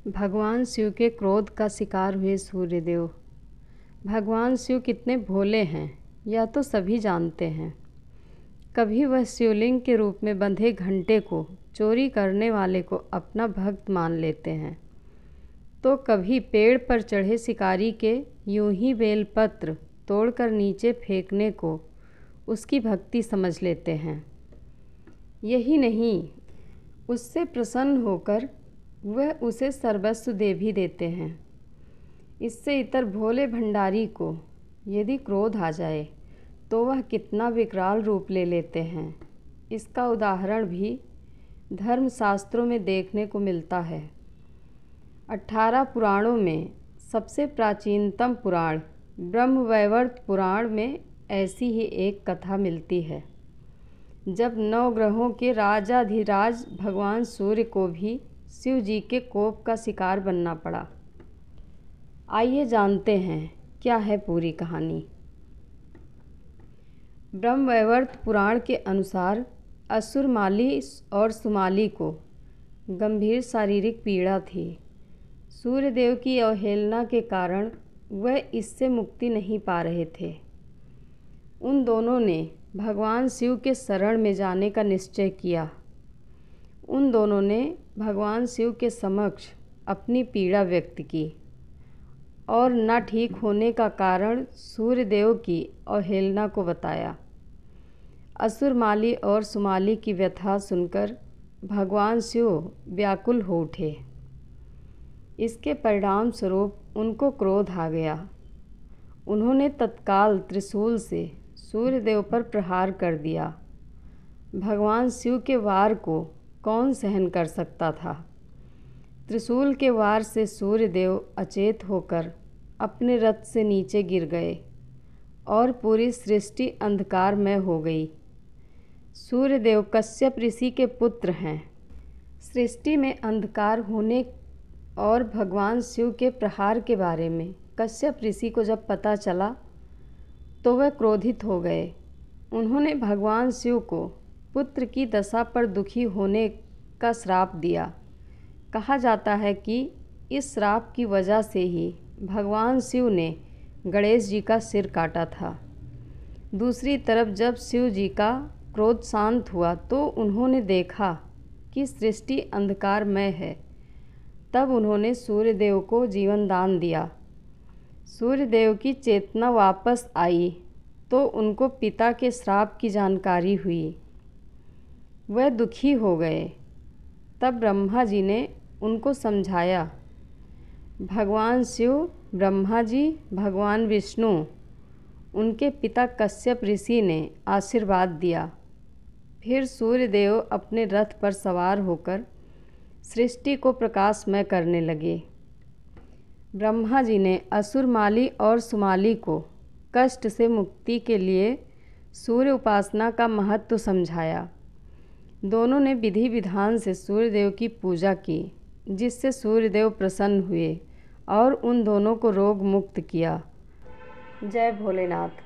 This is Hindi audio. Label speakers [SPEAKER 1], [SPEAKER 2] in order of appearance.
[SPEAKER 1] भगवान शिव के क्रोध का शिकार हुए सूर्यदेव। भगवान शिव कितने भोले हैं यह तो सभी जानते हैं। कभी वह शिवलिंग के रूप में बंधे घंटे को चोरी करने वाले को अपना भक्त मान लेते हैं, तो कभी पेड़ पर चढ़े शिकारी के यूं ही बेलपत्र तोड़कर नीचे फेंकने को उसकी भक्ति समझ लेते हैं। यही नहीं, उससे प्रसन्न होकर वह उसे सर्वस्व दे भी देते हैं। इससे इतर भोले भंडारी को यदि क्रोध आ जाए तो वह कितना विकराल रूप ले लेते हैं, इसका उदाहरण भी धर्मशास्त्रों में देखने को मिलता है। 18 पुराणों में सबसे प्राचीनतम पुराण ब्रह्मवैवर्त पुराण में ऐसी ही एक कथा मिलती है, जब नवग्रहों के राजाधिराज भगवान सूर्य को भी शिव जी के कोप का शिकार बनना पड़ा। आइए जानते हैं क्या है पूरी कहानी। ब्रह्मवैवर्त पुराण के अनुसार असुर माली और सुमाली को गंभीर शारीरिक पीड़ा थी। सूर्यदेव की अवहेलना के कारण वह इससे मुक्ति नहीं पा रहे थे। उन दोनों ने भगवान शिव के शरण में जाने का निश्चय किया। उन दोनों ने भगवान शिव के समक्ष अपनी पीड़ा व्यक्त की और न ठीक होने का कारण सूर्यदेव की अवहेलना को बताया। असुर माली और सुमाली की व्यथा सुनकर भगवान शिव व्याकुल हो उठे। इसके परिणाम स्वरूप उनको क्रोध आ गया। उन्होंने तत्काल त्रिशूल से सूर्यदेव पर प्रहार कर दिया। भगवान शिव के वार को कौन सहन कर सकता था। त्रिशूल के वार से सूर्यदेव अचेत होकर अपने रथ से नीचे गिर गए और पूरी सृष्टि अंधकारमय हो गई। सूर्यदेव कश्यप ऋषि के पुत्र हैं। सृष्टि में अंधकार होने और भगवान शिव के प्रहार के बारे में कश्यप ऋषि को जब पता चला तो वह क्रोधित हो गए। उन्होंने भगवान शिव को पुत्र की दशा पर दुखी होने का श्राप दिया। कहा जाता है कि इस श्राप की वजह से ही भगवान शिव ने गणेश जी का सिर काटा था। दूसरी तरफ जब शिव जी का क्रोध शांत हुआ तो उन्होंने देखा कि सृष्टि अंधकारमय है। तब उन्होंने सूर्यदेव को जीवन दान दिया। सूर्यदेव की चेतना वापस आई तो उनको पिता के श्राप की जानकारी हुई। वह दुखी हो गए। तब ब्रह्मा जी ने उनको समझाया। भगवान शिव, ब्रह्मा जी, भगवान विष्णु, उनके पिता कश्यप ऋषि ने आशीर्वाद दिया। फिर सूर्यदेव अपने रथ पर सवार होकर सृष्टि को प्रकाशमय करने लगे। ब्रह्मा जी ने असुर माली और सुमाली को कष्ट से मुक्ति के लिए सूर्य उपासना का महत्व समझाया। दोनों ने विधि विधान से सूर्यदेव की पूजा की, जिससे सूर्यदेव प्रसन्न हुए और उन दोनों को रोग मुक्त किया। जय भोलेनाथ।